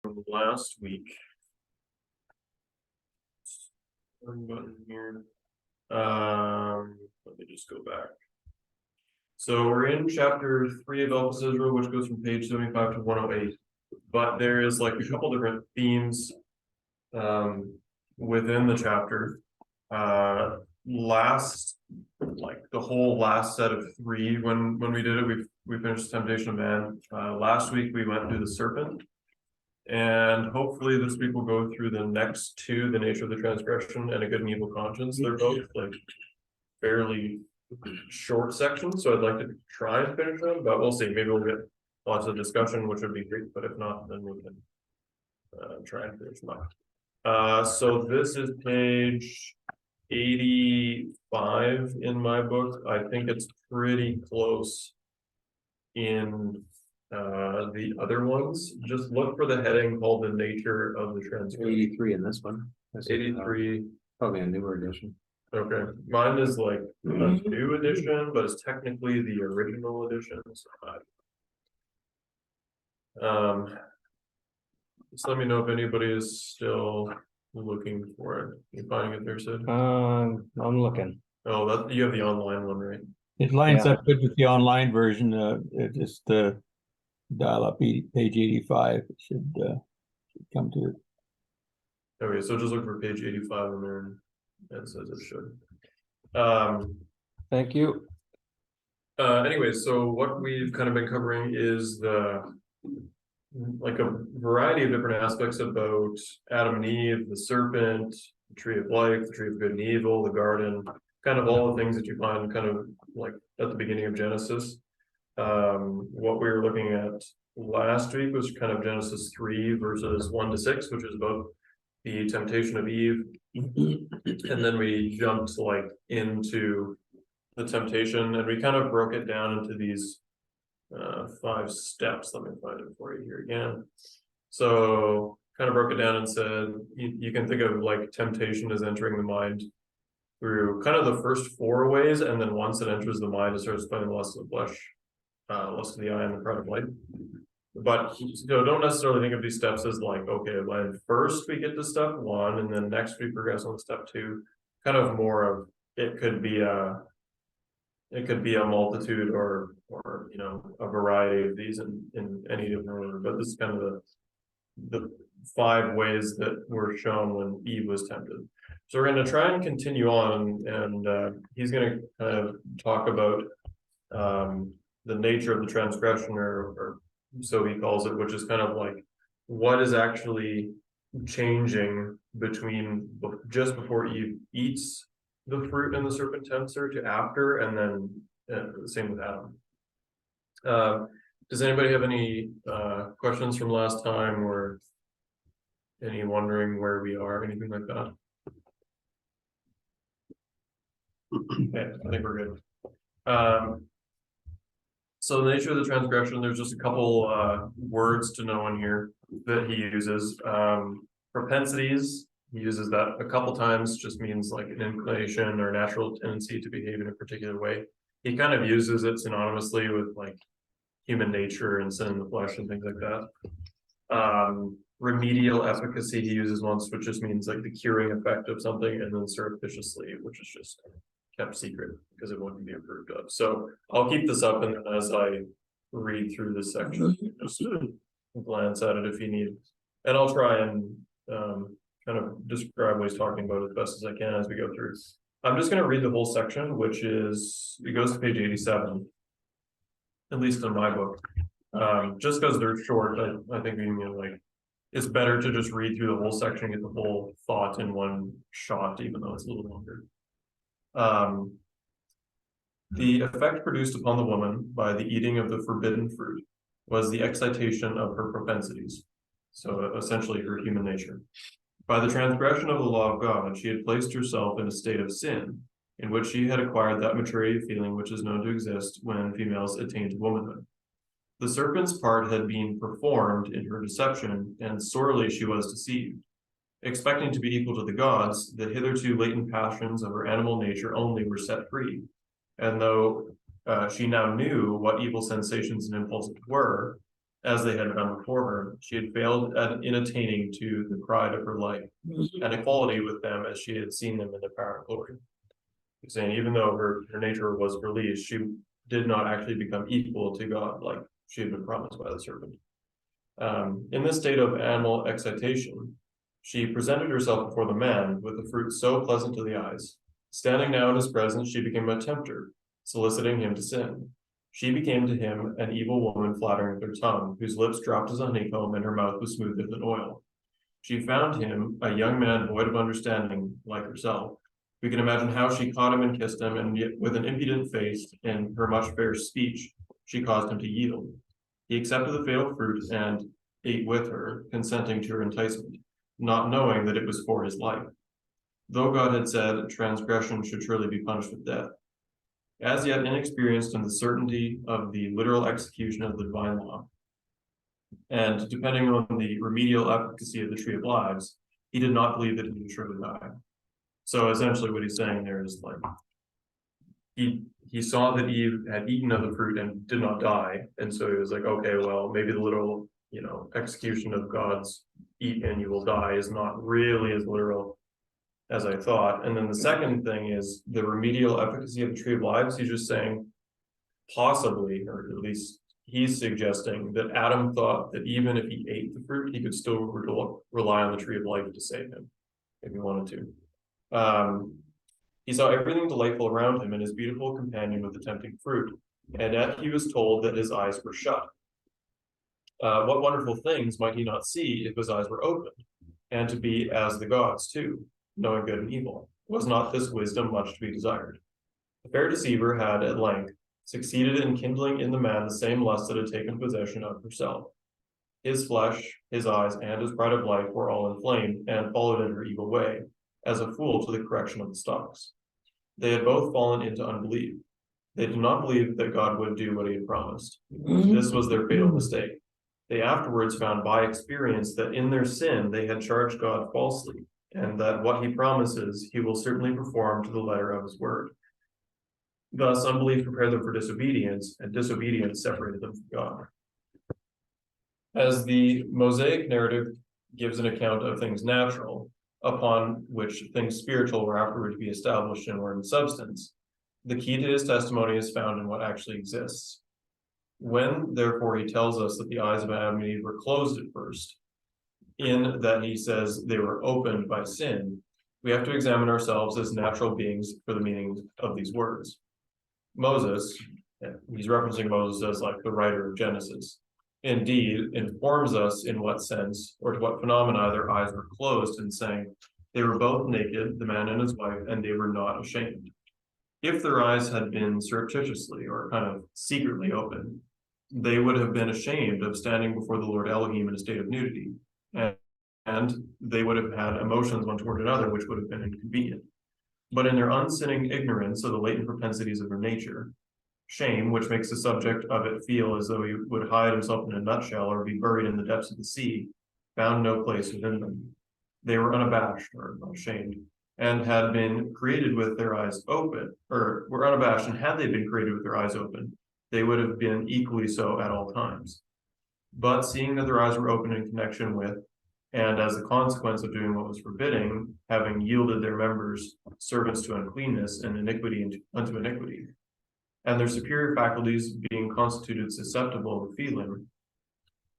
from last week. One button here. Let me just go back. So we're in chapter 3 of Elpis Israel, which goes from page 75 to 108. But there is like a couple different themes within the chapter. The whole last set of 3 when we did it, we finished Temptation of Man. Last week we went through the serpent. And hopefully this week we'll go through the next 2, the nature of the transgression and a good and evil conscience. They're both like fairly short sections, so I'd like to try and finish them, but we'll see. Maybe we'll get lots of discussion, which would be great, but if not, then we can try and finish them up. So this is page 85 in my book. I think it's pretty close in the other ones. Just look for the heading called the nature of the transgression. 83 in this one. 83. Probably a newer edition. Okay, mine is like a new edition, but it's technically the original edition. So just let me know if anybody is still looking for it. You finding it there, Sid? I'm looking. Oh, that you have the online one, right? It lines up good with the online version. It just dial up page 85. It should come to it. Okay, so just look for page 85 in there, and it says it should. Thank you. Anyway, so what we've kind of been covering is like a variety of different aspects about Adam and Eve, the serpent, the tree of life, the tree of good and evil, the garden, kind of all the things that you find kind of like at the beginning of Genesis. What we were looking at last week was kind of Genesis 3 verses 1 to 6, which is about the temptation of Eve. And then we jumped like into the temptation, and we kind of broke it down into these 5 steps. Let me find it for you here again. So kind of broke it down and said you can think of like temptation as entering the mind through kind of the first 4 ways, and then once it enters the mind, it starts playing the lust of the flesh, lust of the eye, and the pride of life. But so don't necessarily think of these steps as like, okay, when first we get to step 1 and then next we progress on step 2. Kind of more of it could be a multitude or you know, a variety of these in any different order. But this is kind of the 5 ways that were shown when Eve was tempted. So we're going to try and continue on, and he's going to kind of talk about the nature of the transgression, or so he calls it, which is kind of like what is actually changing between just before Eve eats the fruit and the serpent tempts her to after, and then same with Adam. Does anybody have any questions from last time, or any wondering where we are, anything like that? Okay, I think we're good. So the nature of the transgression, there's just a couple words to know in here that he uses. Propensities, he uses that a couple times, just means like an inclination or natural tendency to behave in a particular way. He kind of uses it synonymously with like human nature and sin in the flesh and things like that. Remedial efficacy he uses once, which just means like the curing effect of something, and then surreptitiously, which is just kept secret because it wouldn't be approved of. So I'll keep this up, and then as I read through this section, just glance at it if you need. And I'll try and kind of describe what he's talking about as best as I can as we go through. I'm just going to read the whole section, which is, it goes to page 87, at least in my book. Just because they're short, I think like it's better to just read through the whole section, get the whole thought in one shot, even though it's a little longer. The effect produced upon the woman by the eating of the forbidden fruit was the excitation of her propensities, so essentially her human nature. By the transgression of the law of God, she had placed herself in a state of sin, in which she had acquired that maturity of feeling which is known to exist when females attain to womanhood. The serpent's part had been performed in her deception, and sorely she was deceived. Expecting to be equal to the gods, the hitherto latent passions of her animal nature only were set free. And though she now knew what evil sensations and impulses were, as they had done before her. She had failed in attaining to the pride of her life and equality with them as she had seen them in their power and glory. He's saying even though her nature was released, she did not actually become equal to God like she had been promised by the serpent. In this state of animal excitation, she presented herself before the man with the fruit so pleasant to the eyes. Standing now in his presence, she became a tempter, soliciting him to sin. She became to him an evil woman flattering with her tongue, whose lips dropped as a honeycomb and her mouth was smoother than oil. She found him a young man void of understanding, like herself. We can imagine how she caught him and kissed him, and yet with an impudent face and her much fair speech, she caused him to yield. He accepted the fatal fruit and ate with her, consenting to her enticement, not knowing that it was for his life. Though God had said transgression should surely be punished with death. As yet inexperienced in the certainty of the literal execution of the divine law, and depending on the remedial efficacy of the tree of lives, he did not believe that he would surely die. So essentially what he's saying there is like, he saw that Eve had eaten of the fruit and did not die. And so he was like, okay, well, maybe the literal, execution of God's eat and you will die is not really as literal as I thought. And then the second thing is the remedial efficacy of the tree of lives. He's just saying possibly, or at least he's suggesting that Adam thought that even if he ate the fruit, he could still rely on the tree of life to save him if he wanted to. He saw everything delightful around him and his beautiful companion with the tempting fruit, and yet he was told that his eyes were shut. What wonderful things might he not see if his eyes were opened, and to be as the gods too, knowing good and evil? Was not this wisdom much to be desired? The fair deceiver had at length succeeded in kindling in the man the same lust that had taken possession of herself. His flesh, his eyes, and his pride of life were all inflamed and followed in her evil way, as a fool to the correction of the stocks. They had both fallen into unbelief. They did not believe that God would do what he had promised. This was their fatal mistake. They afterwards found by experience that in their sin they had charged God falsely, and that what he promises he will certainly perform to the letter of his word. Thus, unbelief prepared them for disobedience, and disobedience separated them from God. As the Mosaic narrative gives an account of things natural, upon which things spiritual were afterward to be established and were in substance, the key to his testimony is found in what actually exists. When, therefore, he tells us that the eyes of Adam and Eve were closed at first, in that he says they were opened by sin, we have to examine ourselves as natural beings for the meaning of these words. Moses, he's referencing Moses as like the writer of Genesis, indeed informs us in what sense or to what phenomena their eyes were closed, in saying they were both naked, the man and his wife, and they were not ashamed. If their eyes had been surreptitiously or kind of secretly open, they would have been ashamed of standing before the Lord Elohim in a state of nudity, and they would have had emotions one toward another which would have been inconvenient. But in their unsinning ignorance of the latent propensities of their nature, shame, which makes the subject of it feel as though he would hide himself in a nutshell or be buried in the depths of the sea, found no place within them. They were unabashed or ashamed, and had been created with their eyes open, or were unabashed, and had they been created with their eyes open, they would have been equally so at all times. But seeing that their eyes were open in connection with, and as a consequence of doing what was forbidding, having yielded their members servants to uncleanness and iniquity unto iniquity, and their superior faculties being constituted susceptible of feeling,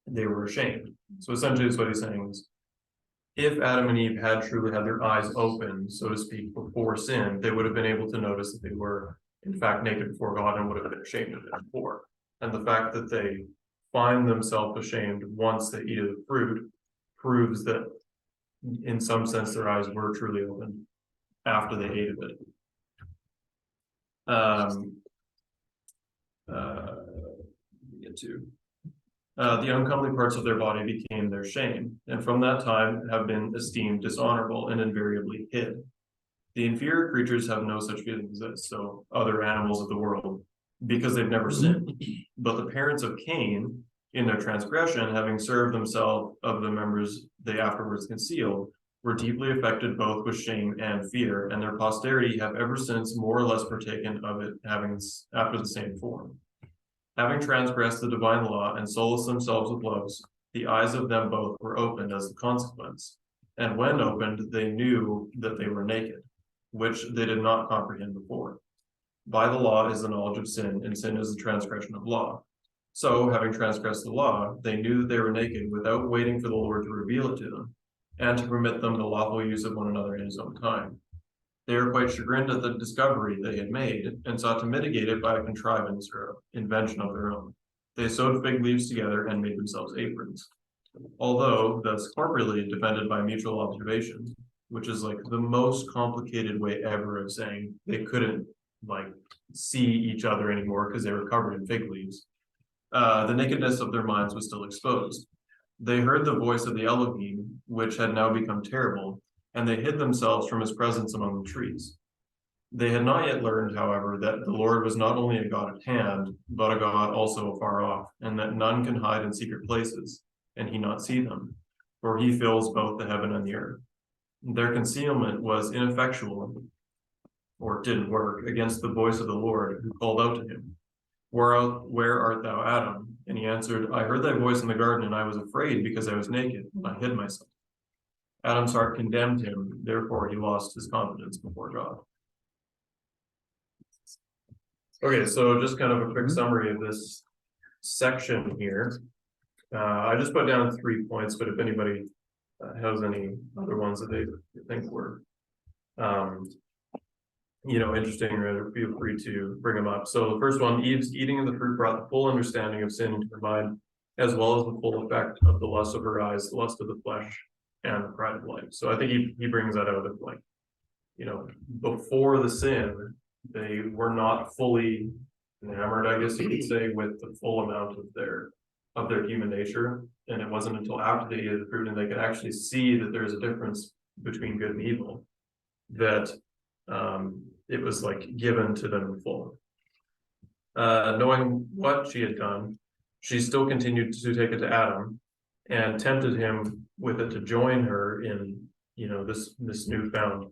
they were ashamed. So essentially what he's saying is, if Adam and Eve had truly had their eyes open, so to speak, before sin, they would have been able to notice that they were in fact naked before God and would have been ashamed of it before. And the fact that they find themselves ashamed once they eat of the fruit proves that in some sense their eyes were truly open after they ate of it. The uncomely parts of their body became their shame, and from that time have been esteemed dishonorable and invariably hid. The inferior creatures have no such feelings as so other animals of the world, because they've never sinned. But the parents of Cain, in their transgression, having served themselves of the members they afterwards concealed, were deeply affected both with shame and fear, and their posterity have ever since more or less partaken of it, having after the same form. Having transgressed the divine law and solaced themselves with loaves, the eyes of them both were opened as the consequence. And when opened, they knew that they were naked, which they did not comprehend before. By the law is the knowledge of sin, and sin is the transgression of law. So, having transgressed the law, they knew that they were naked without waiting for the Lord to reveal it to them, and to permit them the lawful use of one another in his own time. They were quite chagrined at the discovery they had made, and sought to mitigate it by a contrivance or invention of their own. They sewed fig leaves together and made themselves aprons. Although thus corporately defended by mutual observation, which is like the most complicated way ever of saying they couldn't like see each other anymore because they were covered in fig leaves. The nakedness of their minds was still exposed. They heard the voice of the Elohim, which had now become terrible, and they hid themselves from his presence among the trees. They had not yet learned, however, that the Lord was not only a God at hand, but a God also afar off, and that none can hide in secret places, and he not see them, for he fills both the heaven and the earth. Their concealment was ineffectual, or didn't work, against the voice of the Lord, who called out to him, where art thou, Adam? And he answered, I heard thy voice in the garden, and I was afraid because I was naked, and I hid myself. Adam's heart condemned him, therefore he lost his confidence before God. Okay, so just kind of a quick summary of this section here. I just put down 3 points, but if anybody has any other ones that they think were interesting, or feel free to bring them up. So the first one, Eve's eating of the fruit brought the full understanding of sin into her mind, as well as the full effect of the lust of her eyes, the lust of the flesh, and the pride of life. So I think he brings that out of like, before the sin, they were not fully enamored, I guess you could say, with the full amount of their human nature. And it wasn't until after they ate the fruit and they could actually see that there's a difference between good and evil that it was like given to them in full. Knowing what she had done, she still continued to take it to Adam and tempted him with it to join her in this newfound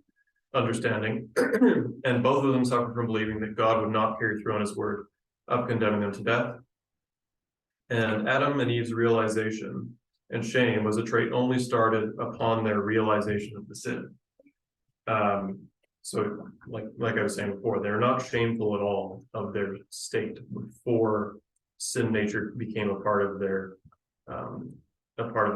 understanding. And both of them suffered from believing that God would not carry through on his word of condemning them to death. And Adam and Eve's realization and shame was a trait only started upon their realization of the sin. So like I was saying before, they're not shameful at all of their state before sin nature became a part of their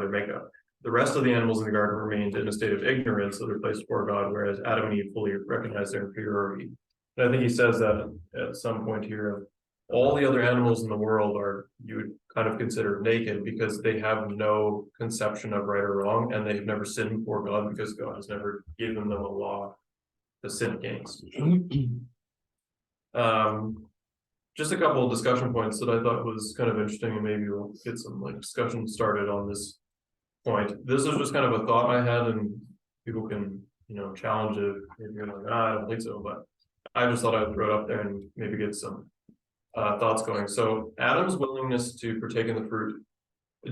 makeup. The rest of the animals in the garden remained in a state of ignorance of their place before God, whereas Adam and Eve fully recognized their inferiority. And I think he says that at some point here, all the other animals in the world you would kind of consider naked because they have no conception of right or wrong, and they've never sinned before God because God has never given them a law to sin against. Just a couple of discussion points that I thought was kind of interesting, and maybe we'll get some discussion started on this point. This is just kind of a thought I had, and people can challenge it if you're like, I don't think so, but I just thought I'd throw it up there and maybe get some thoughts going. So Adam's willingness to partake in the fruit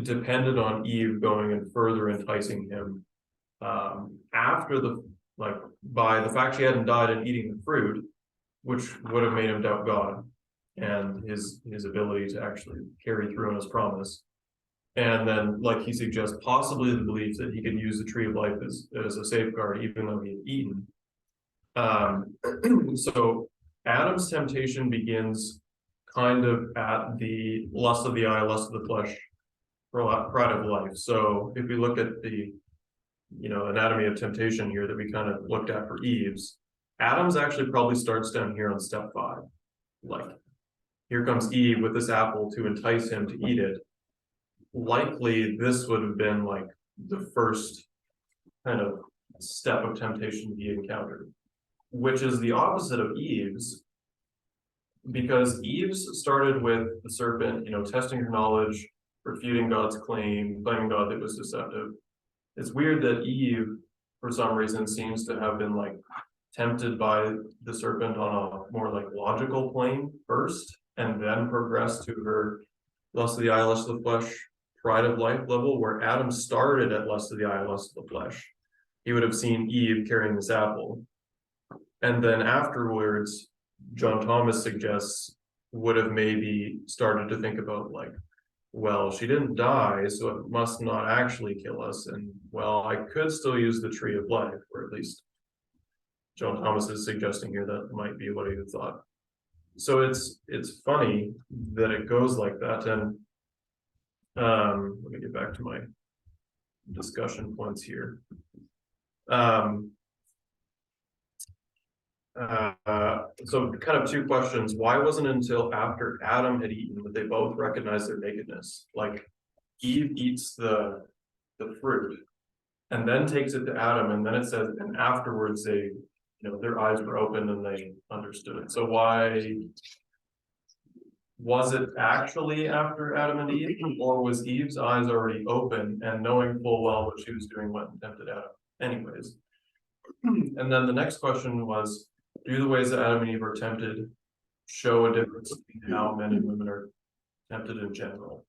depended on Eve going and further enticing him after by the fact she hadn't died and eating the fruit, which would have made him doubt God and his ability to actually carry through on his promise. And then, like he suggests, possibly the belief that he could use the tree of life as a safeguard, even though he had eaten. So Adam's temptation begins kind of at the lust of the eye, lust of the flesh, pride of life. So if we look at the anatomy of temptation here that we kind of looked at for Eve's, Adam's actually probably starts down here on step 5. Like, here comes Eve with this apple to entice him to eat it. Likely this would have been like the first kind of step of temptation he encountered, which is the opposite of Eve's, because Eve's started with the serpent, testing her knowledge, refuting God's claim, claiming God that was deceptive. It's weird that Eve, for some reason, seems to have been tempted by the serpent on a more logical plane first, and then progressed to her lust of the eye, lust of the flesh, pride of life level, where Adam started at lust of the eye, lust of the flesh. He would have seen Eve carrying this apple. And then afterwards, John Thomas suggests would have maybe started to think about like, well, she didn't die, so it must not actually kill us, and well, I could still use the tree of life, or at least John Thomas is suggesting here that might be what he thought. So it's funny that it goes like that, and let me get back to my discussion points here. So kind of two questions. Why wasn't it until after Adam had eaten that they both recognized their nakedness? Like Eve eats the fruit and then takes it to Adam, and then it says, and afterwards they, their eyes were open and they understood it. So why was it actually after Adam and Eve, or was Eve's eyes already open and knowing full well what she was doing went and tempted Adam anyways? And then the next question was, do the ways that Adam and Eve are tempted show a difference in how men and women are tempted in general?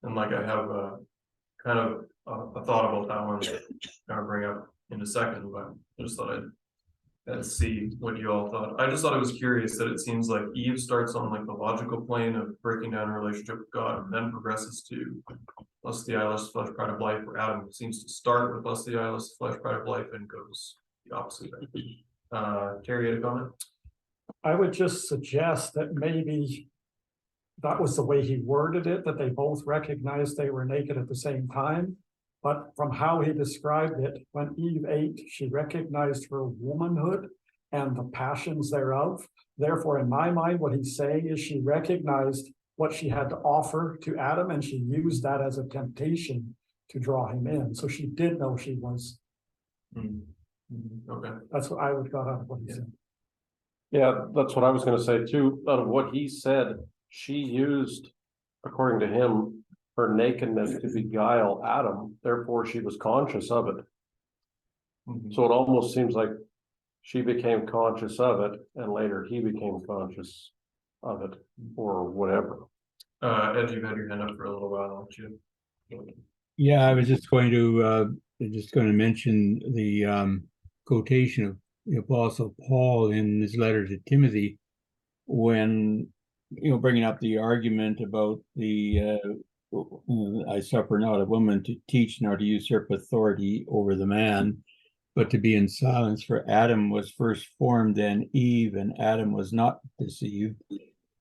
And like I have a kind of a thought about that one that I'll bring up in a second, but I just thought I'd see what you all thought. I just thought it was curious that it seems like Eve starts on like the logical plane of breaking down her relationship with God, and then progresses to lust the eye, lust flesh, pride of life, where Adam seems to start with lust the eye, lust flesh, pride of life, and goes the opposite way. Terry, you had a comment? I would just suggest that maybe that was the way he worded it, that they both recognized they were naked at the same time. But from how he described it, when Eve ate, she recognized her womanhood and the passions thereof. Therefore, in my mind, what he's saying is she recognized what she had to offer to Adam, and she used that as a temptation to draw him in. So she did know she was. Okay. That's what I would got out of what he said. Yeah, that's what I was gonna say too. Out of what he said, she used, according to him, her nakedness to beguile Adam, therefore she was conscious of it. So it almost seems like she became conscious of it, and later he became conscious of it, or whatever. Ed, you've had your hand up for a little while, haven't you? Yeah, I was just going to mention the quotation of the Apostle Paul in his letter to Timothy, when bringing up the argument about the I suffer not a woman to teach nor to usurp authority over the man, but to be in silence. For Adam was first formed, then Eve, and Adam was not deceived,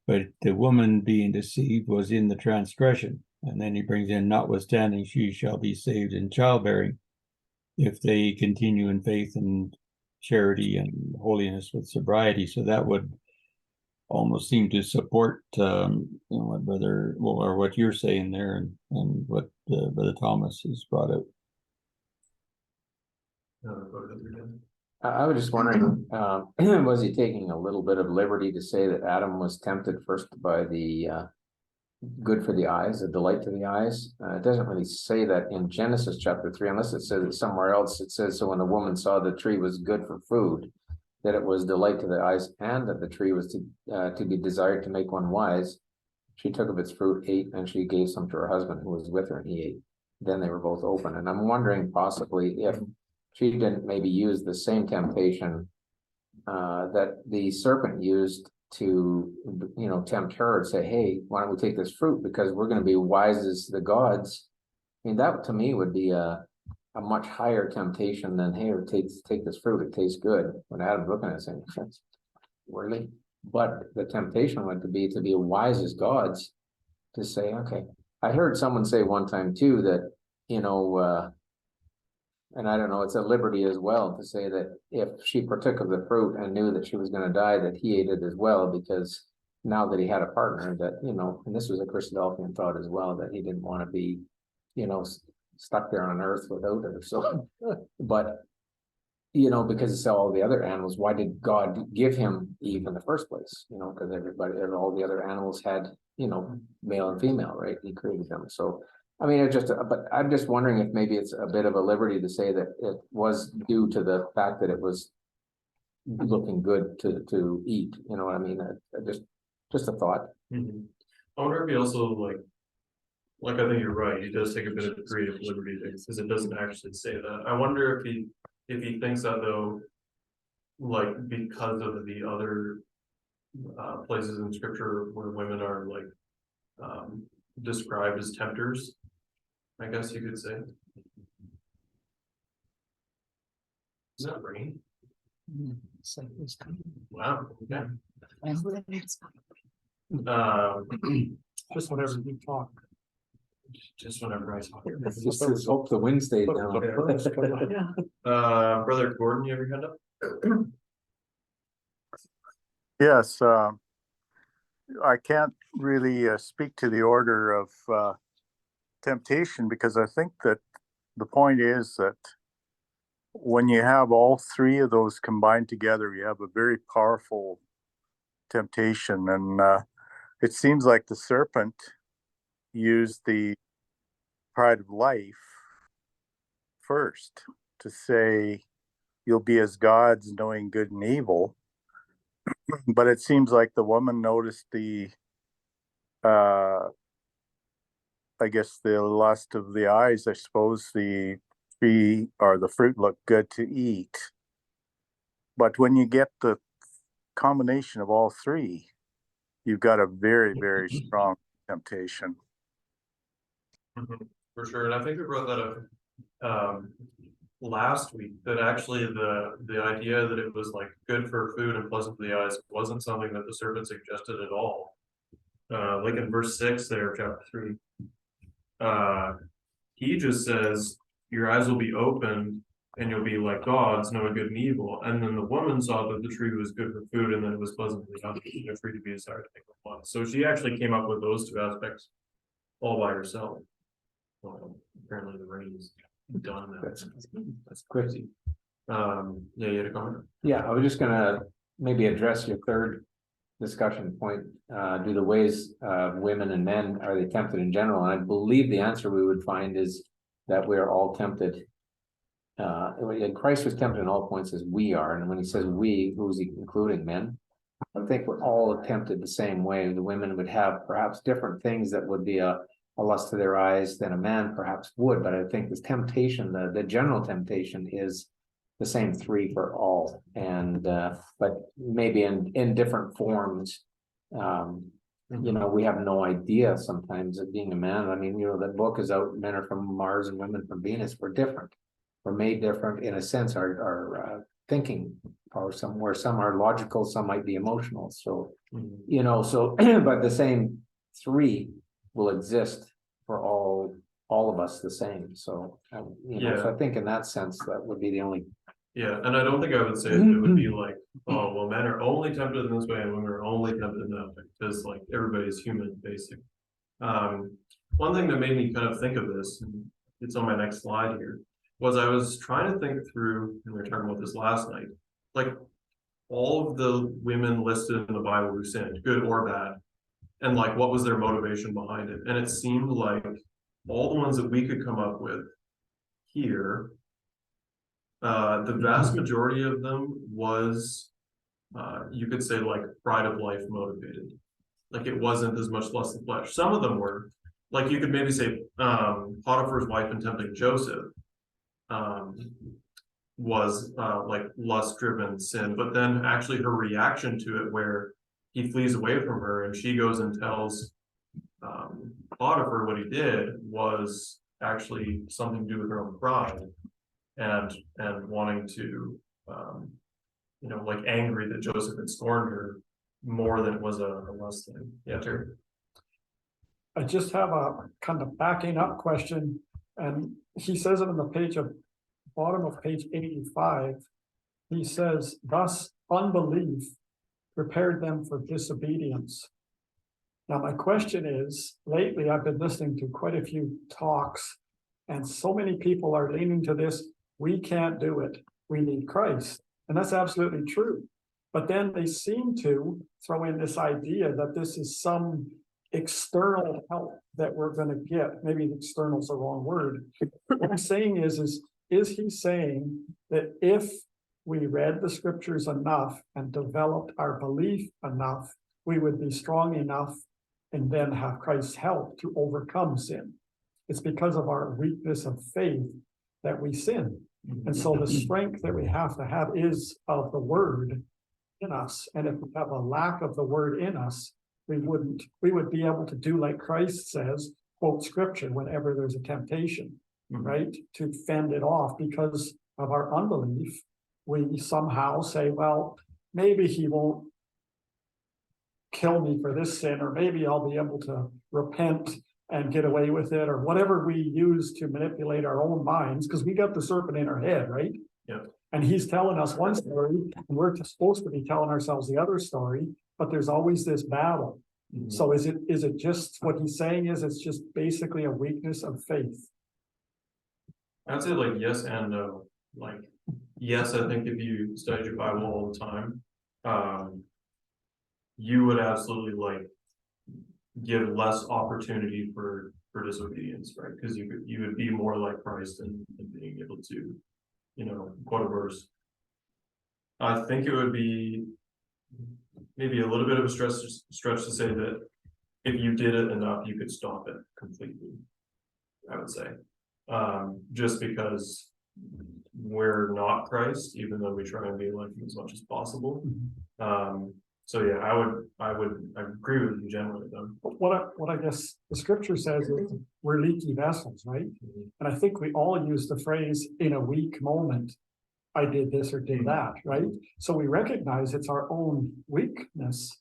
but the woman being deceived was in the transgression. And then he brings in, notwithstanding, she shall be saved in childbearing, if they continue in faith and charity and holiness with sobriety. So that would almost seem to support what what you're saying there, and what Brother Thomas has brought out. I was just wondering, was he taking a little bit of liberty to say that Adam was tempted first by the good for the eyes, the delight to the eyes? It doesn't really say that in Genesis chapter 3, unless it says it somewhere else. It says, so when the woman saw the tree was good for food, that it was delight to the eyes, and that the tree was to be desired to make one wise. She took of its fruit, ate, and she gave some to her husband who was with her, and he ate. Then they were both open. And I'm wondering possibly if she didn't maybe use the same temptation that the serpent used to, tempt her and say, hey, why don't we take this fruit, because we're going to be wise as the gods. I mean, that to me would be a much higher temptation than, hey, take this fruit, it tastes good. When Adam's looking at it saying, really? But the temptation would be to be wise as gods, to say, okay. I heard someone say one time too that, and I don't know, it's a liberty as well to say that if she partook of the fruit and knew that she was going to die, that he ate it as well, because now that he had a partner that, and this was a Christadelphian thought as well, that he didn't want to be, stuck there on earth without her. So, but, because it's all the other animals, why did God give him Eve in the first place? Because all the other animals had, male and female, right? He created them. So, I mean, but I'm just wondering if maybe it's a bit of a liberty to say that it was due to the fact that it was looking good to eat. You know what I mean? Just a thought. I wonder if he also like I think you're right. He does take a bit of creative liberty because it doesn't actually say that. I wonder if he thinks that though, like because of the other places in scripture where women are like described as tempters, I guess you could say. Is that rain? Wow, okay. Just whenever you talk. Just whenever I talk. Just hope the wind stays down. Brother Gordon, you ever hand up? Yes, I can't really speak to the order of temptation, because I think that the point is that when you have all three of those combined together, you have a very powerful temptation. And it seems like the serpent used the pride of life first to say, you'll be as gods, knowing good and evil. But it seems like the woman noticed the I guess the lust of the eyes. I suppose the tree or the fruit looked good to eat. But when you get the combination of all three, you've got a very, very strong temptation. For sure, and I think we brought that up last week, that actually the idea that it was like good for food and pleasant for the eyes wasn't something that the serpent suggested at all. Like in verse 6 there, chapter 3. He just says, your eyes will be opened and you'll be like gods, knowing good and evil. And then the woman saw that the tree was good for food and that it was pleasant for the eyes, a tree to be desired to make one wise. So she actually came up with those two aspects all by herself. Well, apparently the rain is done now. That's crazy. Yeah, you had a comment? Yeah, I was just gonna maybe address your third discussion point. Do the ways women and men, are they tempted in general? And I believe the answer we would find is that we are all tempted. And Christ was tempted in all points as we are. And when he says we, who's he including? Men? I think we're all tempted the same way. The women would have perhaps different things that would be a lust to their eyes than a man perhaps would. But I think this temptation, the general temptation is the same three for all, and but maybe in different forms. You know, we have no idea sometimes of being a man. I mean, you know, that book is out, men are from Mars and women from Venus. We're different. We're made different in a sense. Our thinking or somewhere, some are logical, some might be emotional. So, you know, so but the same three will exist for all of us the same. So, you know, so I think in that sense, that would be the only. Yeah, and I don't think I would say it would be like, oh, well, men are only tempted in this way and women are only tempted in that way, because like everybody is human, basically. One thing that made me kind of think of this, and it's on my next slide here, was I was trying to think through, and we were talking about this last night, like all of the women listed in the Bible who sinned, good or bad, and like what was their motivation behind it. And it seemed like all the ones that we could come up with here, the vast majority of them was, you could say, like pride of life motivated. Like it wasn't as much lust of flesh. Some of them were, like you could maybe say, Potiphar's wife in tempting Joseph was like lust-driven sin, but then actually her reaction to it, where he flees away from her and she goes and tells Potiphar what he did, was actually something to do with her own pride. And wanting to, you know, like angry that Joseph had scorned her more than it was a lust thing. Yeah, Terry. I just have a kind of backing up question, and he says it on the bottom of page 85. He says, thus unbelief prepared them for disobedience. Now, my question is, lately I've been listening to quite a few talks, and so many people are leaning to this. We can't do it. We need Christ. And that's absolutely true. But then they seem to throw in this idea that this is some external help that we're going to get. Maybe external is the wrong word. What I'm saying is he saying that if we read the scriptures enough and developed our belief enough, we would be strong enough and then have Christ's help to overcome sin? It's because of our weakness of faith that we sin. And so the strength that we have to have is of the word, in us. And if we have a lack of the word in us, we would be able to do like Christ says, quote scripture whenever there's a temptation, right? To fend it off because of our unbelief. We somehow say, well, maybe he won't kill me for this sin, or maybe I'll be able to repent and get away with it, or whatever we use to manipulate our own minds, because we got the serpent in our head, right? Yeah. And he's telling us one story, and we're supposed to be telling ourselves the other story, but there's always this battle. So is it just what he's saying is it's just basically a weakness of faith? I'd say like yes and no. Like, yes, I think if you studied your Bible all the time, you would absolutely like give less opportunity for disobedience, right? Because you would be more like Christ and being able to, quote a verse. I think it would be maybe a little bit of a stretch to say that if you did it enough, you could stop it completely. I would say, just because we're not Christ, even though we try and be like him as much as possible. So yeah, I agree with you generally though. What I guess the scripture says is we're leaky vessels, right? And I think we all use the phrase in a weak moment, I did this or did that, right? So we recognize it's our own weakness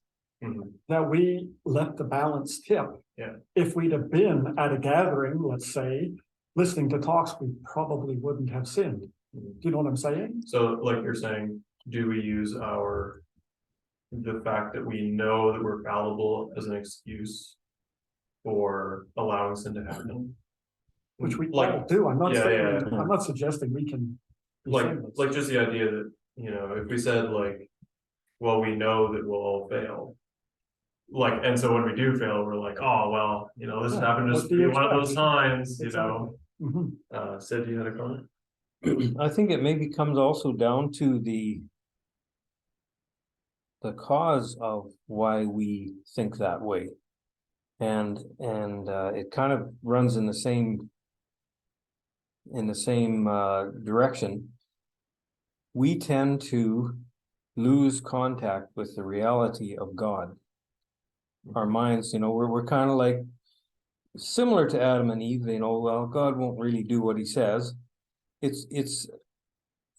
that we let the balance tip. Yeah. If we'd have been at a gathering, let's say, listening to talks, we probably wouldn't have sinned. Do you know what I'm saying? So like you're saying, do we use the fact that we know that we're fallible as an excuse for allowing sin to happen? Which we like all do. I'm not yeah, saying, yeah. I'm not suggesting we can be sinless. like just the idea that, if we said like, well, we know that we'll all fail. Like, and so when we do fail, we're like, oh, well, this Yeah, happened what just do be you one of those expect? times, Exactly. Sid, you had a comment? I think it maybe comes also down to the cause of why we think that way. And it kind of runs in the same direction. We tend to lose contact with the reality of God. Our minds, we're kind of like similar to Adam and Eve, well, God won't really do what he says. It's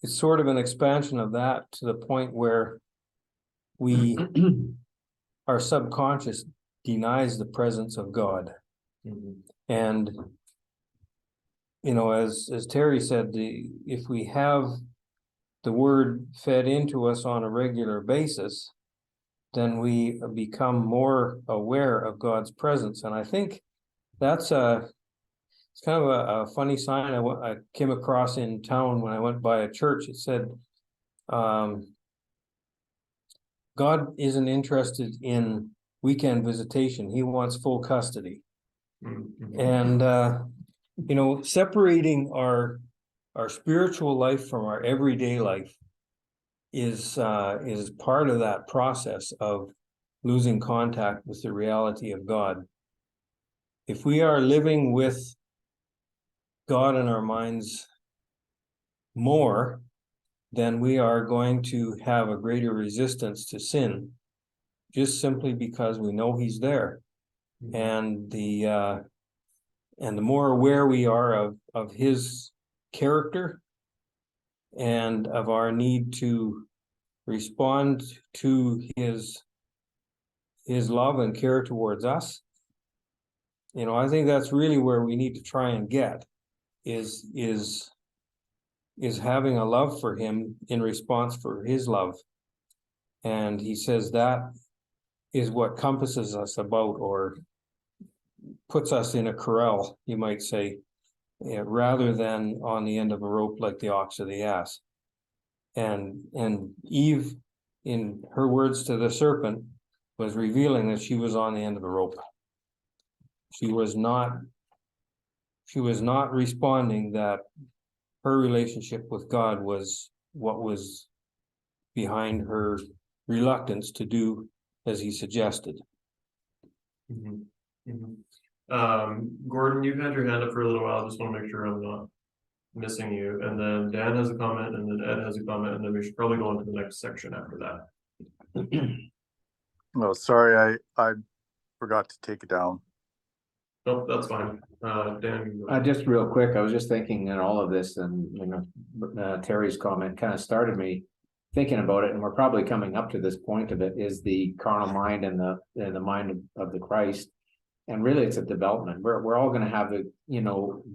sort of an expansion of that to the point where our subconscious denies the presence of God. And as Terry said, if we have the word fed into us on a regular basis, then we become more aware of God's presence. And I think it's kind of a funny sign I came across in town when I went by a church. It said, God isn't interested in weekend visitation. He wants full custody. And, separating our spiritual life from our everyday life is part of that process of losing contact with the reality of God. If we are living with God in our minds more, then we are going to have a greater resistance to sin, just simply because we know he's there. And the more aware we are of his character and of our need to respond to his love and care towards us, I think that's really where we need to try and get is having a love for him in response for his love. And he says that is what compasses us about, or puts us in a corral, you might say, rather than on the end of a rope like the ox or the ass. And Eve, in her words to the serpent, was revealing that she was on the end of a rope. She was not responding that her relationship with God was what was behind her reluctance to do as he suggested. Gordon, you've had your hand up for a little while. I just want to make sure I'm not missing you. And then Dan has a comment, and then Ed has a comment, and then we should probably go on to the next section after that. No, sorry, I forgot to take it down. Nope, that's fine. Dan. you go. Just real quick, I was just thinking in all of this and, Terry's comment kind of started me thinking about it, and we're probably coming up to this point of it, is the carnal mind and the mind of the Christ. And really it's a development. We're all gonna have the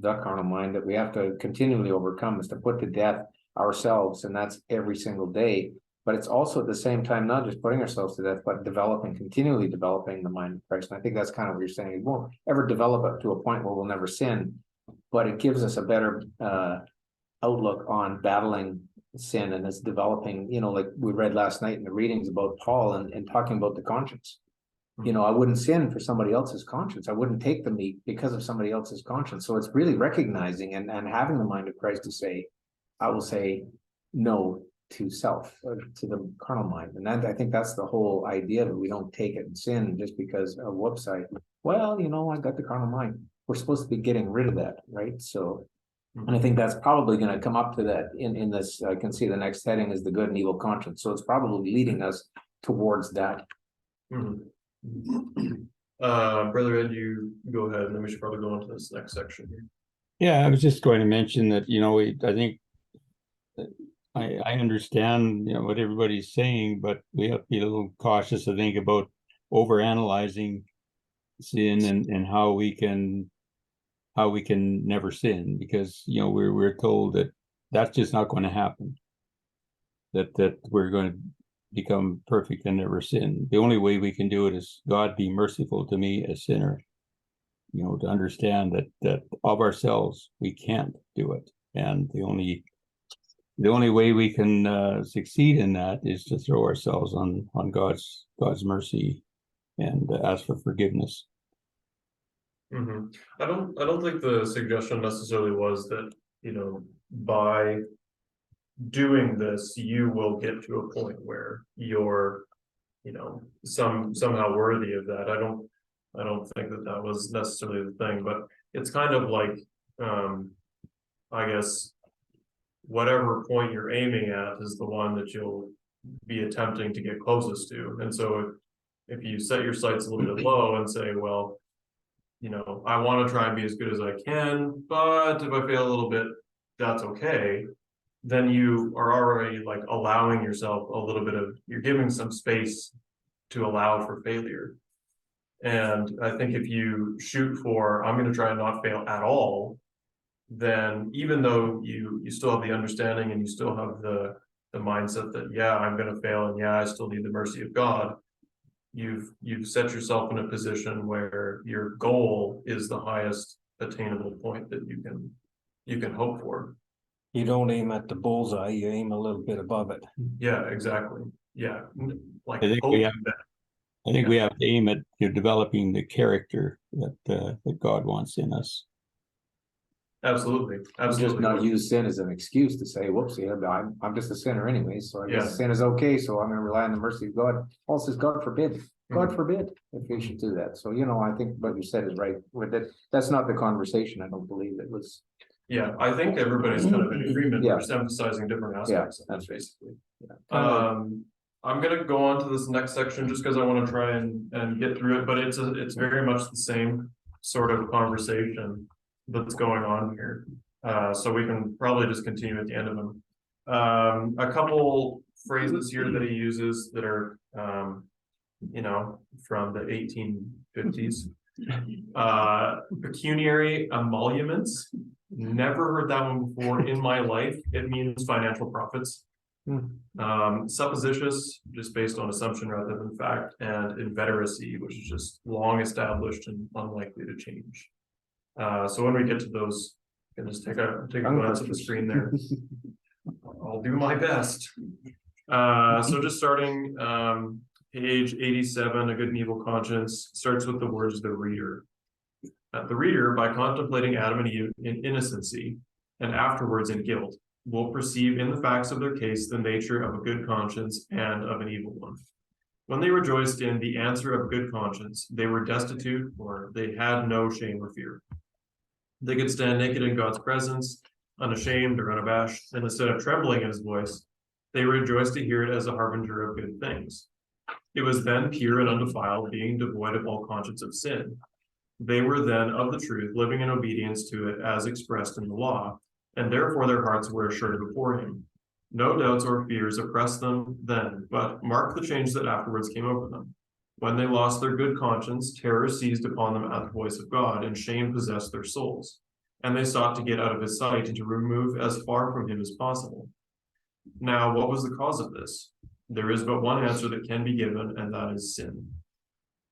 carnal mind that we have to continually overcome, is to put to death ourselves, and that's every single day. But it's also at the same time, not just putting ourselves to death, but continually developing the mind of Christ. And I think that's kind of what you're saying. It won't ever develop up to a point where we'll never sin, but it gives us a better outlook on battling sin, and it's developing, like we read last night in the readings about Paul and talking about the conscience. I wouldn't sin for somebody else's conscience. I wouldn't take the meat because of somebody else's conscience. So it's really recognizing and having the mind of Christ to say, I will say no to self, or to the carnal mind. And I think that's the whole idea, that we don't take it and sin just because of whoops, I got the carnal mind. We're supposed to be getting rid of that, right? So, and I think that's probably going to come up to that in this. I can see the next heading is the good and evil conscience. So it's probably leading us towards that. Brother Ed, you go ahead, and then we should probably go on to this next section here. Yeah, I was just going to mention that, I think I understand, what everybody's saying, but we have to be a little cautious to think about overanalyzing sin and how we can never sin, because, we're told that that's just not going to happen. That we're going to become perfect and never sin. The only way we can do it is, God, be merciful to me, a sinner. To understand that of ourselves we can't do it, and the only way we can succeed in that is to throw ourselves on God's mercy and ask for forgiveness. I don't think the suggestion necessarily was that, by doing this, you will get to a point where you're, somehow worthy of that. I don't think that was necessarily the thing, but it's kind of like, I guess, whatever point you're aiming at is the one that you'll be attempting to get closest to. And so if you set your sights a little bit low and say, well, I want to try and be as good as I can, but if I fail a little bit, that's okay. Then you are already like allowing yourself a little bit of, you're giving some space to allow for failure. And I think if you shoot for, I'm going to try and not fail at all, then even though you still have the understanding and you still have the mindset that, yeah, I'm going to fail, and yeah, I still need the mercy of God, you've set yourself in a position where your goal is the highest attainable point that you can hope for. You don't aim at the bullseye, you aim a little bit above it. Yeah, exactly. Yeah, like I think we have to aim at developing the character that God wants in us. Absolutely. Just not use sin as an excuse to say, whoops, I'm just a sinner anyway, so I guess sin is okay, so I'm going to rely on the mercy of God. Paul says, God forbid if we should do that. So, I think what you said is right. With it, that's not the conversation. I don't believe it was. Yeah, I think everybody's kind of in agreement. We're just emphasizing different aspects. That's basically. I'm gonna go on to this next section just because I want to try and get through it, but it's very much the same sort of conversation that's going on here. So we can probably just continue at the end of them. A couple phrases here that he uses that are from the 1850s. Pecuniary emoluments. Never heard that one before in my life. It means financial profits. Supposititious, just based on assumption rather than fact, and inveteracy, which is just long established and unlikely to change. So when we get to those, you can just take a glance at the screen there. I'll do my best. So just starting page 87, A Good and Evil Conscience, starts with the words the reader. The reader, by contemplating Adam and Eve in innocency and afterwards in guilt, will perceive in the facts of their case the nature of a good conscience and of an evil one. When they rejoiced in the answer of good conscience, they were destitute, or they had no shame or fear. They could stand naked in God's presence, unashamed or unabashed, and instead of trembling in his voice, they rejoiced to hear it as a harbinger of good things. It was then pure and undefiled, being devoid of all conscience of sin. They were then of the truth, living in obedience to it as expressed in the law, and therefore their hearts were assured before him. No doubts or fears oppressed them then, but mark the change that afterwards came over them. When they lost their good conscience, terror seized upon them at the voice of God, and shame possessed their souls. And they sought to get out of his sight and to remove as far from him as possible. Now, what was the cause of this? There is but one answer that can be given, and that is sin.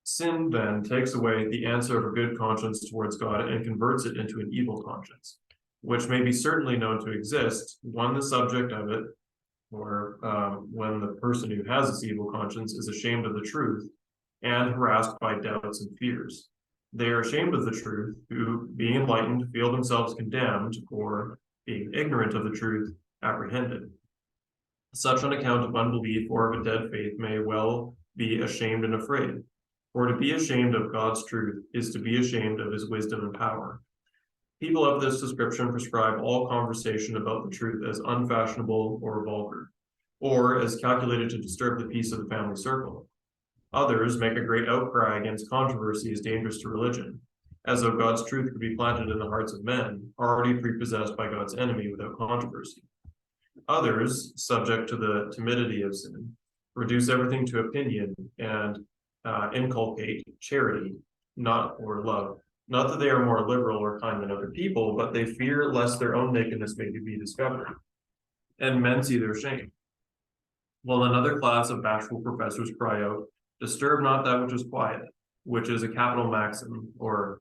Sin then takes away the answer of a good conscience towards God and converts it into an evil conscience, which may be certainly known to exist when the subject of it, or when the person who has this evil conscience is ashamed of the truth and harassed by doubts and fears. They are ashamed of the truth, who, being enlightened, feel themselves condemned, or, being ignorant of the truth, apprehended. Such on account of unbelief or of a dead faith may well be ashamed and afraid. For to be ashamed of God's truth is to be ashamed of his wisdom and power. People of this description prescribe all conversation about the truth as unfashionable or vulgar, or as calculated to disturb the peace of the family circle. Others make a great outcry against controversy as dangerous to religion, as though God's truth could be planted in the hearts of men, already prepossessed by God's enemy without controversy. Others, subject to the timidity of sin, reduce everything to opinion and inculcate charity, or love. Not that they are more liberal or kind than other people, but they fear lest their own nakedness may be discovered, and men see their shame. While another class of bashful professors cry out, "Disturb not that which is quiet," which is a capital maxim, or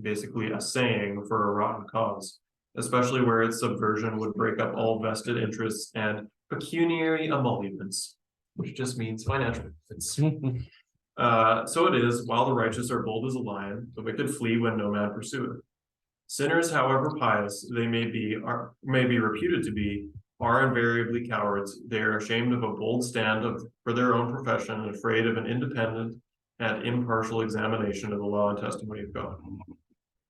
basically a saying for a rotten cause, especially where its subversion would break up all vested interests and pecuniary emoluments, which just means financial benefits. So it is, while the righteous are bold as a lion, the wicked flee when no man pursueth. Sinners, however pious they may be reputed to be, are invariably cowards. They are ashamed of a bold stand for their own profession, and afraid of an independent and impartial examination of the law and testimony of God.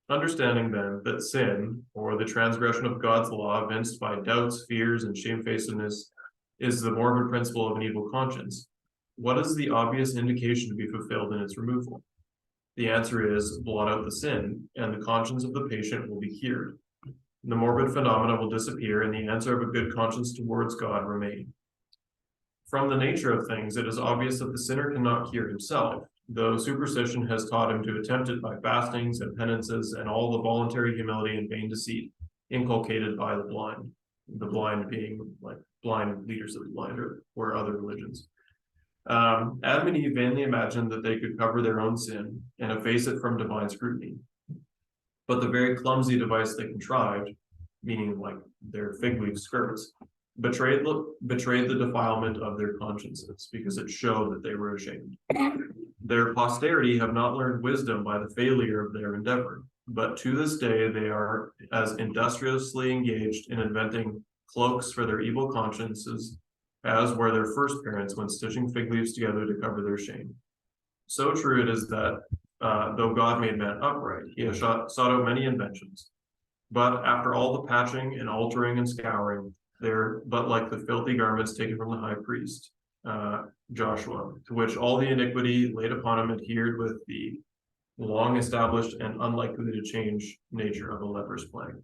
Understanding then that sin, or the transgression of God's law evinced by doubts, fears, and shamefacedness, is the morbid principle of an evil conscience, what is the obvious indication to be fulfilled in its removal? The answer is, blot out the sin, and the conscience of the patient will be cured. The morbid phenomena will disappear, and the answer of a good conscience towards God remain. From the nature of things, it is obvious that the sinner cannot cure himself, though superstition has taught him to attempt it by fastings and penances and all the voluntary humility and vain deceit inculcated by the blind being like blind leaders of the blind or other religions. Adam and Eve vainly imagined that they could cover their own sin and efface it from divine scrutiny. But the very clumsy device they contrived, meaning like their fig leaf skirts, betrayed the defilement of their consciences, because it showed that they were ashamed. Their posterity have not learned wisdom by the failure of their endeavor, but to this day they are as industriously engaged in inventing cloaks for their evil consciences as were their first parents when stitching fig leaves together to cover their shame. So true it is that, though God made man upright, he has sought out many inventions. But after all the patching and altering and scouring, they're but like the filthy garments taken from the high priest, Joshua, to which all the iniquity laid upon him adhered with the long established and unlikely to change nature of a leper's plague.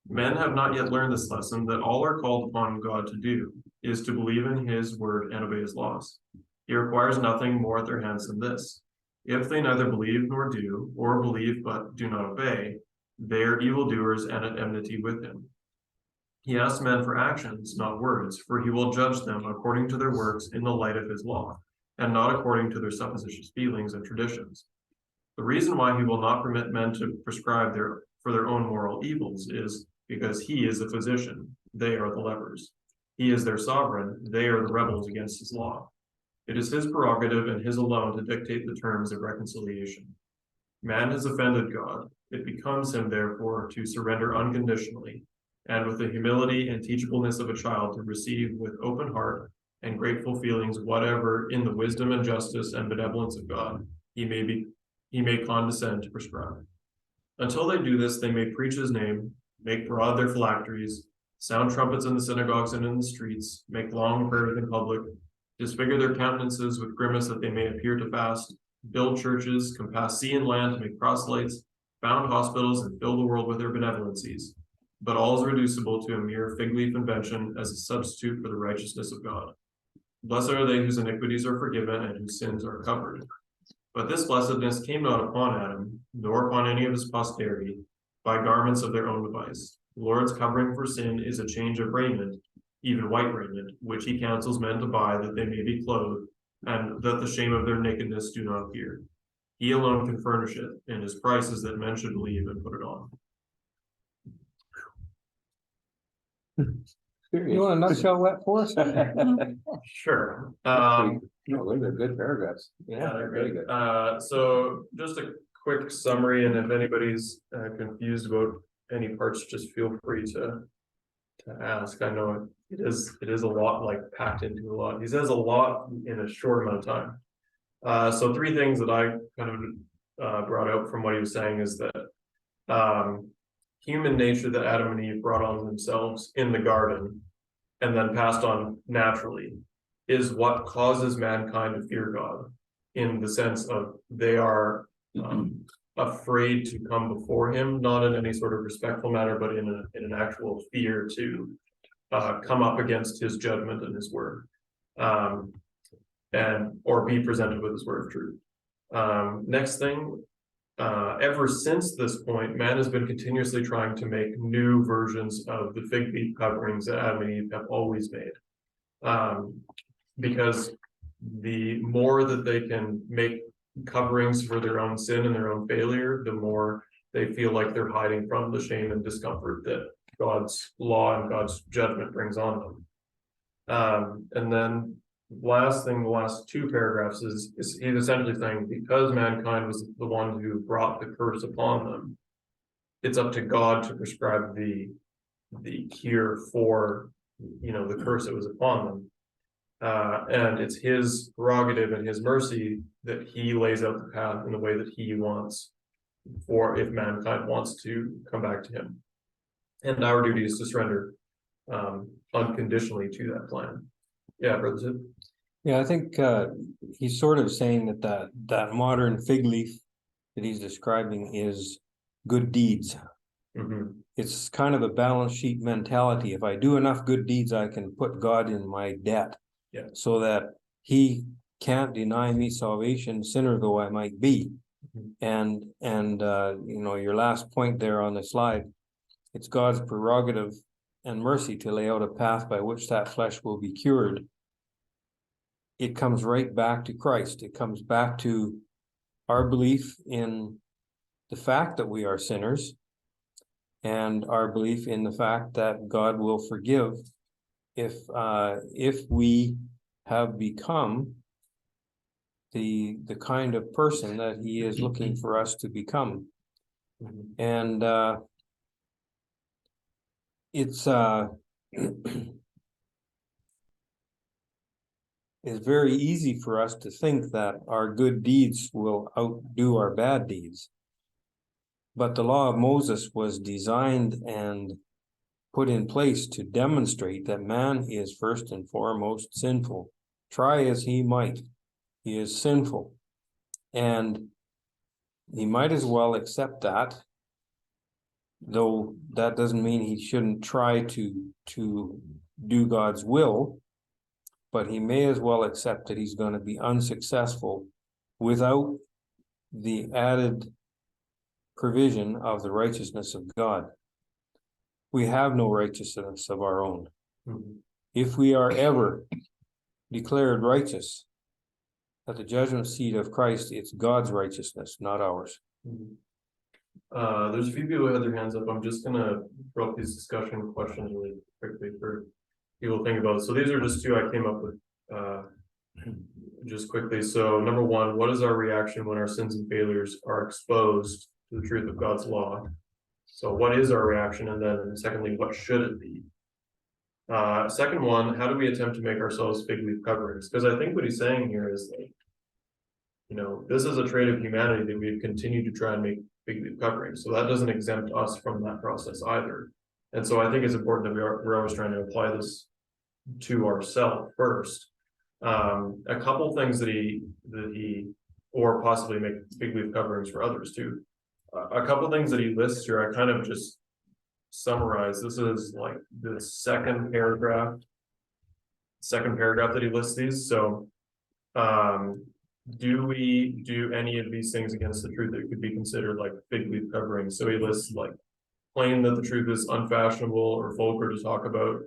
Men have not yet learned this lesson, that all are called upon God to do is to believe in his word and obey his laws. He requires nothing more at their hands than this. If they neither believe nor do, or believe but do not obey, they are evildoers and at enmity with him. He asks men for actions, not words, for he will judge them according to their works in the light of his law, and not according to their supposititious feelings and traditions. The reason why he will not permit men to prescribe for their own moral evils is because he is the physician, they are the lepers. He is their sovereign, they are the rebels against his law. It is his prerogative and his alone to dictate the terms of reconciliation. Man has offended God. It becomes him, therefore, to surrender unconditionally, and with the humility and teachableness of a child to receive with open heart and grateful feelings whatever, in the wisdom and justice and benevolence of God, he may condescend to prescribe. Until they do this, they may preach his name, make broad their phylacteries, sound trumpets in the synagogues and in the streets, make long prayers in public, disfigure their countenances with grimace that they may appear to fast, build churches, compass sea and land to make proselytes, found hospitals, and fill the world with their benevolencies. But all is reducible to a mere fig leaf invention as a substitute for the righteousness of God. Blessed are they whose iniquities are forgiven and whose sins are covered. But this blessedness came not upon Adam, nor upon any of his posterity, by garments of their own device. The Lord's covering for sin is a change of raiment, even white raiment, which he counsels men to buy that they may be clothed, and that the shame of their nakedness do not appear. He alone can furnish it, and his price is that men should believe and put it on. You want a nutshell that for us? Sure. No, those are good paragraphs. Yeah, they're very good. So just a quick summary, and if anybody's confused about any parts, just feel free to ask. I know it is a lot, like packed into a lot. He says a lot in a short amount of time. So three things that I kind of brought out from what he was saying is that human nature that Adam and Eve brought on themselves in the garden and then passed on naturally is what causes mankind to fear God, in the sense of they are afraid to come before him, not in any sort of respectful manner, but in an actual fear to come up against his judgment and his word, or be presented with his word of truth. Next thing, ever since this point, man has been continuously trying to make new versions of the fig leaf coverings that Adam and Eve have always made. Because the more that they can make coverings for their own sin and their own failure, the more they feel like they're hiding from the shame and discomfort that God's law and God's judgment brings on them. And then last thing, the last two paragraphs is he's essentially saying, because mankind was the one who brought the curse upon them, it's up to God to prescribe the cure for, the curse that was upon them. And it's his prerogative and his mercy that he lays out the path in the way that he wants, for if mankind wants to come back to him. And our duty is to surrender unconditionally to that plan. Yeah, Brother Sid? Yeah, I think he's sort of saying that modern fig leaf that he's describing is good deeds. Mm-hmm. It's kind of a balance sheet mentality. If I do enough good deeds, I can put God in my debt. Yeah. So that he can't deny me salvation, sinner though I might be. Mm-hmm. And your last point there on the slide, it's God's prerogative and mercy to lay out a path by which that flesh will be cured. It comes right back to Christ. It comes back to our belief in the fact that we are sinners, and our belief in the fact that God will forgive if we have become the kind of person that he is looking for us to become. And it's it's very easy for us to think that our good deeds will outdo our bad deeds. But the law of Moses was designed and put in place to demonstrate that man is first and foremost sinful. Try as he might, he is sinful. And he might as well accept that, though that doesn't mean he shouldn't try to do God's will, but he may as well accept that he's going to be unsuccessful without the added provision of the righteousness of God. We have no righteousness of our own. Mm-hmm. If we are ever declared righteous at the judgment seat of Christ, it's God's righteousness, not ours. Mm-hmm. There's a few people who had their hands up. I'm just gonna throw up these discussion questions really quickly for people to think about. So these are just two I came up with just quickly. So number one, what is our reaction when our sins and failures are exposed to the truth of God's law? So what is our reaction? And then secondly, what should it be? Second one, how do we attempt to make ourselves fig leaf coverings? Because I think what he's saying here is that, this is a trait of humanity that we've continued to try and make fig leaf coverings. So that doesn't exempt us from that process either. And so I think it's important that we're always trying to apply this to ourselves first. A couple things that he, or possibly make fig leaf coverings for others too. A couple things that he lists here, I kind of just summarize. This is like the second paragraph that he lists these. So, do we do any of these things against the truth that could be considered like fig leaf coverings? So he lists like claim that the truth is unfashionable or vulgar to talk about,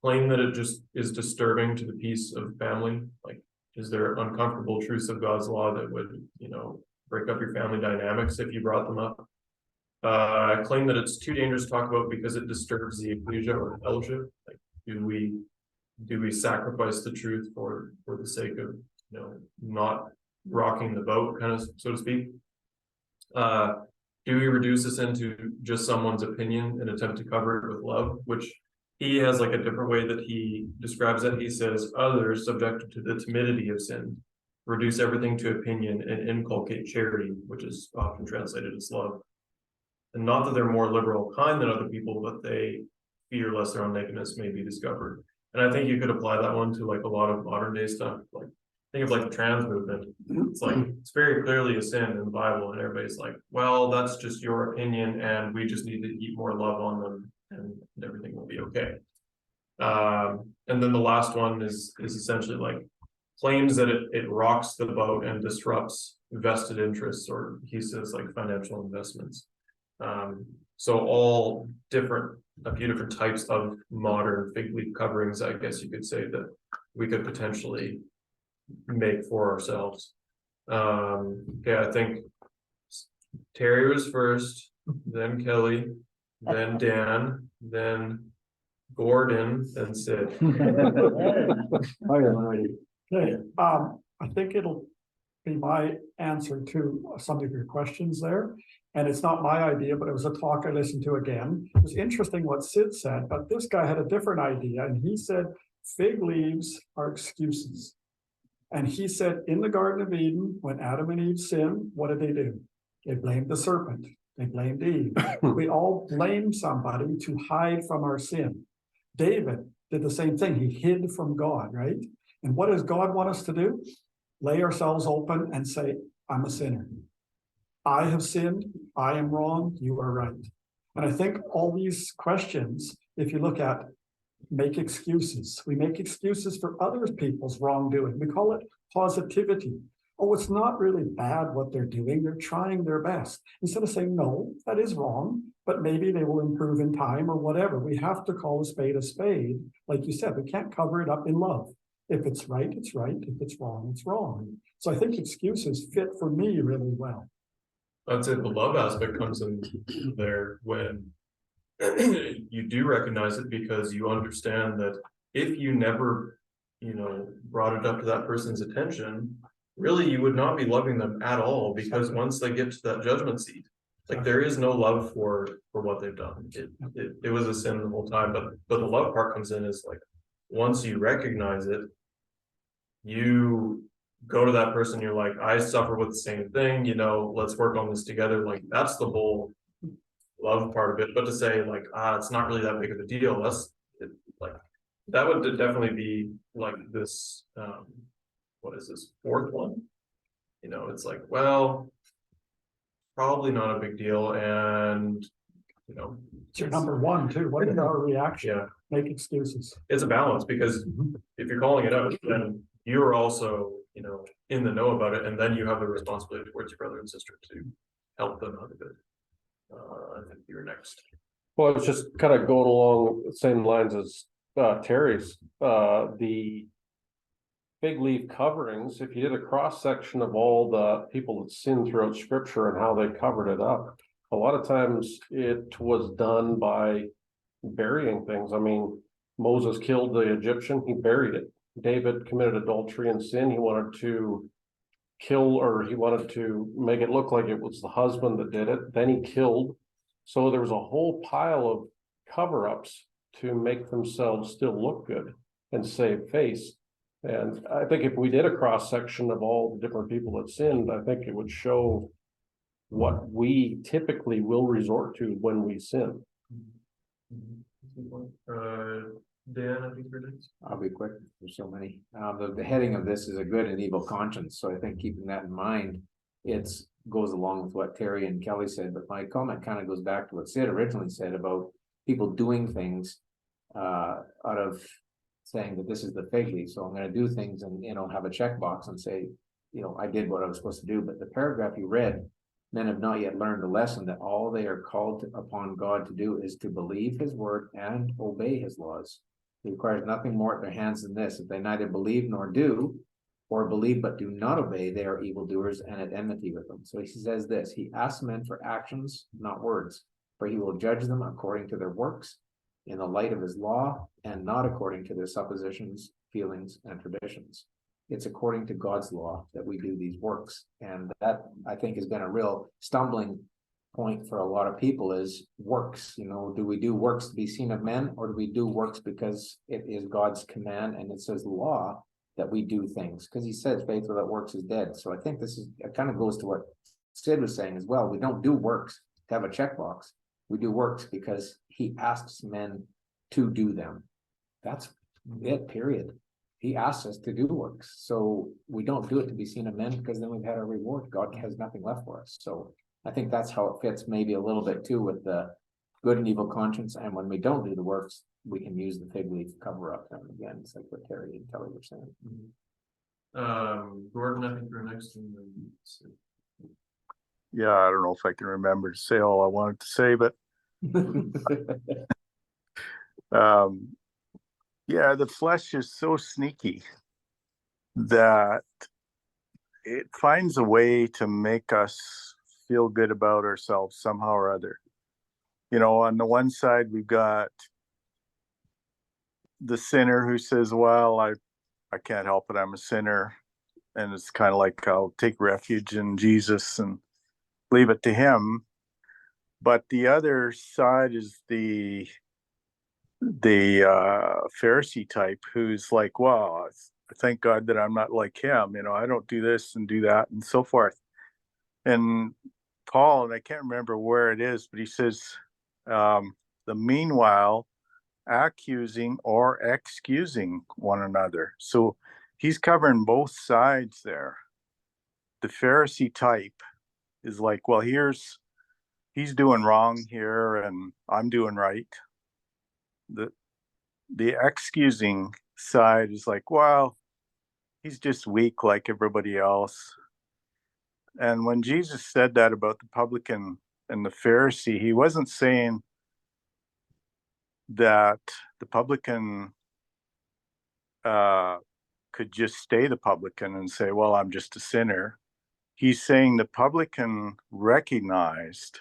claim that it just is disturbing to the peace of family. Like, is there uncomfortable truths of God's law that would, break up your family dynamics if you brought them up? Claim that it's too dangerous to talk about because it disturbs the ecclesia or the fellowship. Like, do we sacrifice the truth for the sake of not rocking the boat, kind of, so to speak? Do we reduce this into just someone's opinion and attempt to cover it with love? Which he has like a different way that he describes it. He says others subjected to the timidity of sin reduce everything to opinion and inculcate charity, which is often translated as love. And not that they're more liberal kind than other people, but they fear lest their own nakedness may be discovered. And I think you could apply that one to like a lot of modern day stuff. Like, think of like the trans movement. It's like, it's very clearly a sin in the Bible, and everybody's like, well, that's just your opinion, and we just need to heap more love on them, and everything will be okay. And then the last one is essentially like claims that it rocks the boat and disrupts vested interests, or he says like financial investments. So all a few different types of modern fig leaf coverings, I guess you could say, that we could potentially make for ourselves. Okay, I think Terry was first, then Kelly, then Dan, then Gordon, then Sid. Okay, I think it'll be my answer to some of your questions there. And it's not my idea, but it was a talk I listened to again. It was interesting what Sid said, but this guy had a different idea. And he said, fig leaves are excuses. And he said, in the Garden of Eden, when Adam and Eve sinned, what did they do? They blamed the serpent. They blamed Eve. We all blame somebody to hide from our sin. David did the same thing. He hid from God, right? And what does God want us to do? Lay ourselves open and say, I'm a sinner. I have sinned. I am wrong. You are right. And I think all these questions, if you look at, make excuses. We make excuses for other people's wrongdoing. We call it positivity. Oh, it's not really bad what they're doing. They're trying their best. Instead of saying, no, that is wrong, but maybe they will improve in time or whatever. We have to call a spade a spade. Like you said, we can't cover it up in love. If it's right, it's right. If it's wrong, it's wrong. So I think excuses fit for me really well. I'd say the love aspect comes in there when you do recognize it, because you understand that if you never, brought it up to that person's attention, really you would not be loving them at all, because once they get to that judgment seat, like there is no love for what they've done. It was a sin the whole time, but the love part comes in is like, once you recognize it, you go to that person, you're like, I suffer with the same thing, let's work on this together. Like, that's the whole love part of it. But to say like, it's not really that big of a deal, like that would definitely be like this, what is this, fourth one? It's like, well, probably not a big deal. And It's your number one too. What is our reaction? Yeah, Make excuses. it's a balance, because if you're calling it out, then you're also in the know about it, and then you have the responsibility towards your brother and sister to help them out of it. I think you're next. Well, it's just kind of going along the same lines as Terry's. The fig leaf coverings, if you did a cross section of all the people that sinned throughout scripture and how they covered it up, a lot of times it was done by burying things. I mean, Moses killed the Egyptian, he buried it. David committed adultery and sin. He wanted to make it look like it was the husband that did it. Then he killed. So there was a whole pile of cover-ups to make themselves still look good and save face. And I think if we did a cross-section of all the different people that sinned, I think it would show what we typically will resort to when we sin. Dan, I think you're next. I'll be quick, there's so many. The heading of this is a good and evil conscience, so I think keeping that in mind, it's goes along with what Terry and Kelly said, but my comment kind of goes back to what Sid originally said about people doing things out of saying that this is the fig leaf, so I'm gonna do things and, have a checkbox and say, I did what I was supposed to do, but the paragraph you read, men have not yet learned the lesson that all they are called upon God to do is to believe his word and obey his laws. He requires nothing more at their hands than this. If they neither believe nor do, or believe but do not obey, they are evildoers and at enmity with them. So he says this, he asks men for actions, not words, for he will judge them according to their works, in the light of his law, and not according to their suppositions, feelings, and traditions. It's according to God's law that we do these works. And that, I think, has been a real stumbling point for a lot of people is works. Do we do works to be seen of men, or do we do works because it is God's command and it says law that we do things? Because he says faith without works is dead. So I think it kind of goes to what Sid was saying as well. We don't do works to have a checkbox. We do works because he asks men to do them. That's it, period. He asks us to do works. So we don't do it to be seen of men, because then we've had our reward. God has nothing left for us. So I think that's how it fits maybe a little bit too with the good and evil conscience. And when we don't do the works, we can use the fig leaf to cover up them again. It's like what Terry and Kelly were saying. Gordon, I think you're next. And then... Yeah, I don't know if I can remember to say all I wanted to say, but yeah, the flesh is so sneaky that it finds a way to make us feel good about ourselves somehow or other. On the one side, we've got the sinner who says, well, I can't help it, I'm a sinner. And it's kind of like, I'll take refuge in Jesus and leave it to him. But the other side is the Pharisee type who's like, wow, thank God that I'm not like him. I don't do this and do that and so forth. And Paul, and I can't remember where it is, but he says, the meanwhile, accusing or excusing one another. So he's covering both sides there. The Pharisee type is like, well, he's doing wrong here and I'm doing right. The excusing side is like, well, he's just weak like everybody else. And when Jesus said that about the publican and the Pharisee, he wasn't saying that the publican could just stay the publican and say, well, I'm just a sinner. He's saying the publican recognized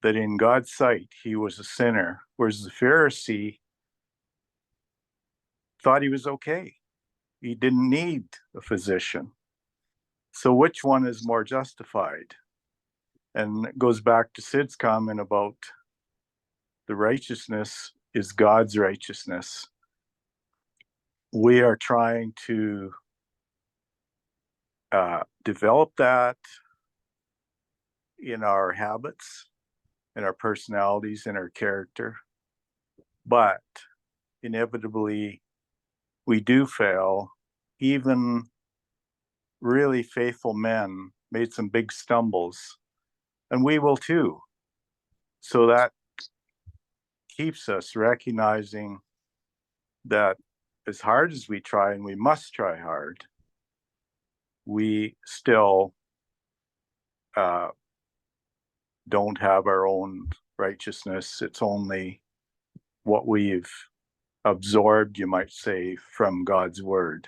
that in God's sight, he was a sinner, whereas the Pharisee thought he was okay. He didn't need a physician. So which one is more justified? And it goes back to Sid's comment about the righteousness is God's righteousness. We are trying to develop that in our habits, in our personalities, in our character. But inevitably, we do fail. Even really faithful men made some big stumbles, and we will too. So that keeps us recognizing that as hard as we try, and we must try hard, we still don't have our own righteousness. It's only what we've absorbed, you might say, from God's word.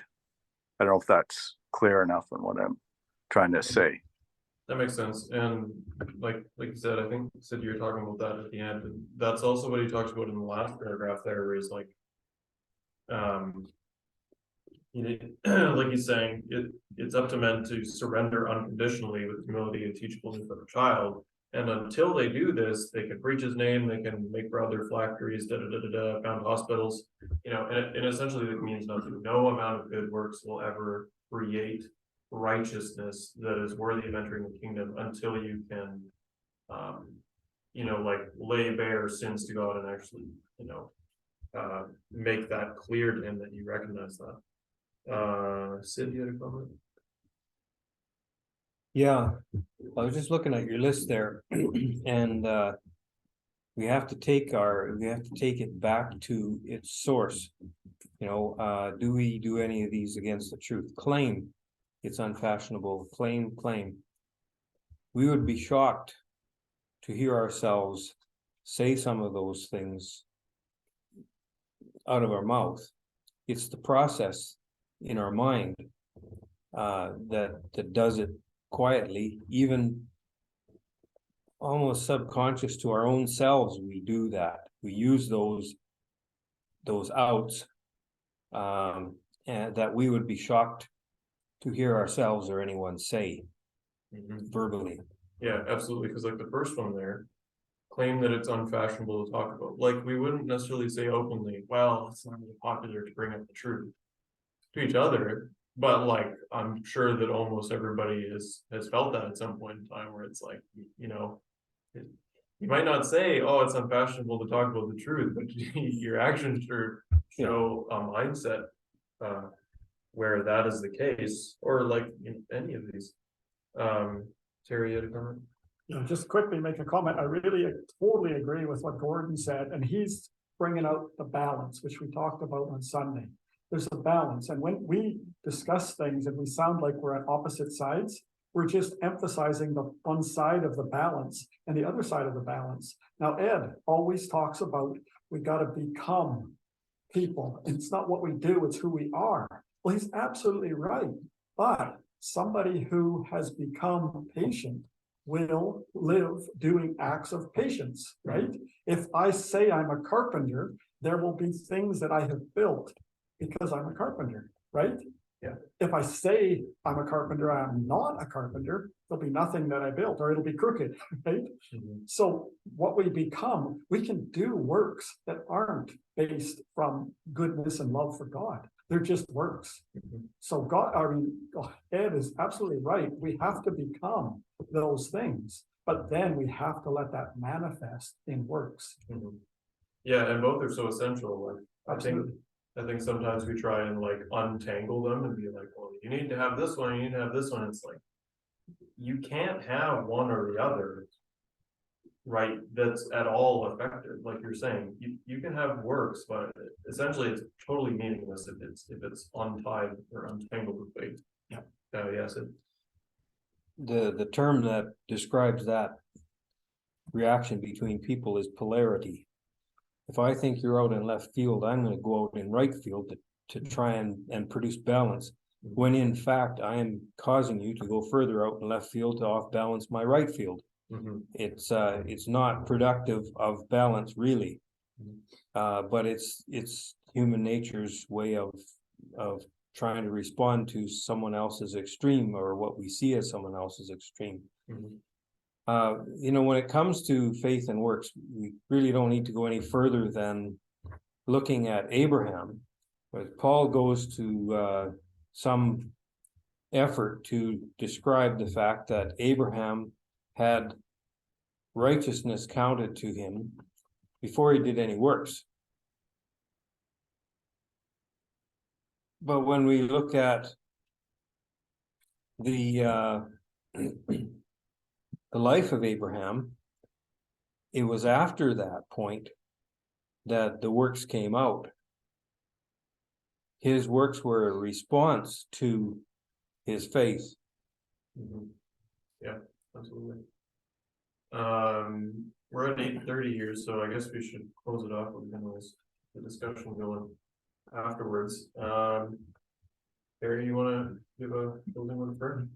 I don't know if that's clear enough on what I'm trying to say. That makes sense. And like you said, I think Sid, you're talking about that at the end. And that's also what he talks about in the last paragraph there, where he's like, like he's saying, it's up to men to surrender unconditionally with humility and teachableness of a child. And until they do this, they can preach his name, they can make for other phylacteries, found hospitals, and essentially it means nothing. No amount of good works will ever create righteousness that is worthy of entering the kingdom until you can, like lay bare sins to God and actually, make that clear to him that you recognize that. Sid, you had a comment? Yeah, I was just looking at your list there, and we have to take it back to its source. You know, do we do any of these against the truth? Claim it's unfashionable, claim. We would be shocked to hear ourselves say some of those things out of our mouth. It's the process in our mind that does it quietly, even almost subconscious to our own selves. We do that. We use those outs, and that we would be shocked to hear ourselves or anyone say verbally. Yeah, absolutely, because like the first one there, claim that it's unfashionable to talk about. Like, we wouldn't necessarily say openly, well, it's not really popular to bring up the truth to each other, but like, I'm sure that almost everybody has felt that at some point in time, where it's like, you know, you might not say, oh, it's unfashionable to talk about the truth, but your actions sure show a mindset where that is the case, or like in any of these. Terry, you had a comment? You know, just quickly make a comment. I really totally agree with what Gordon said, and he's bringing out the balance, which we talked about on Sunday. There's a balance, and when we discuss things and we sound like we're on opposite sides, we're just emphasizing the one side of the balance and the other side of the balance. Now, Ed always talks about we got to become people. It's not what we do, it's who we are. Well, he's absolutely right. But somebody who has become patient will live doing acts of patience, right? If I say I'm a carpenter, there will be things that I have built because I'm a carpenter, right? Yeah. If I say I'm a carpenter, I'm not a carpenter, there'll be nothing that I built, or it'll be crooked, right? So what we become, we can do works that aren't based from goodness and love for God. They're just works. So God, I mean, Ed is absolutely right. We have to become those things, but then we have to let that manifest in works. Yeah, and both are so essential. Like, Absolutely. I think sometimes we try and like untangle them and be like, well, you need to have this one, you need to have this one. It's like, you can't have one or the other, right? That's at all effective. Like you're saying, you can have works, but essentially it's totally meaningless if it's untied or untangled with faith. Yeah. Yes. The term that describes that reaction between people is polarity. If I think you're out in left field, I'm going to go out in right field to try and produce balance, when in fact I am causing you to go further out in left field to off balance my right field. It's not productive of balance really, but it's human nature's way of trying to respond to someone else's extreme, or what we see as someone else's extreme. You know, when it comes to faith and works, we really don't need to go any further than looking at Abraham. But Paul goes to some effort to describe the fact that Abraham had righteousness counted to him before he did any works. But when we look at the life of Abraham, it was after that point that the works came out. His works were a response to his faith. Yeah, absolutely. We're at 8:30 here, so I guess we should close it off. We can always the discussion going afterwards. Barry, you want to give a closing one first?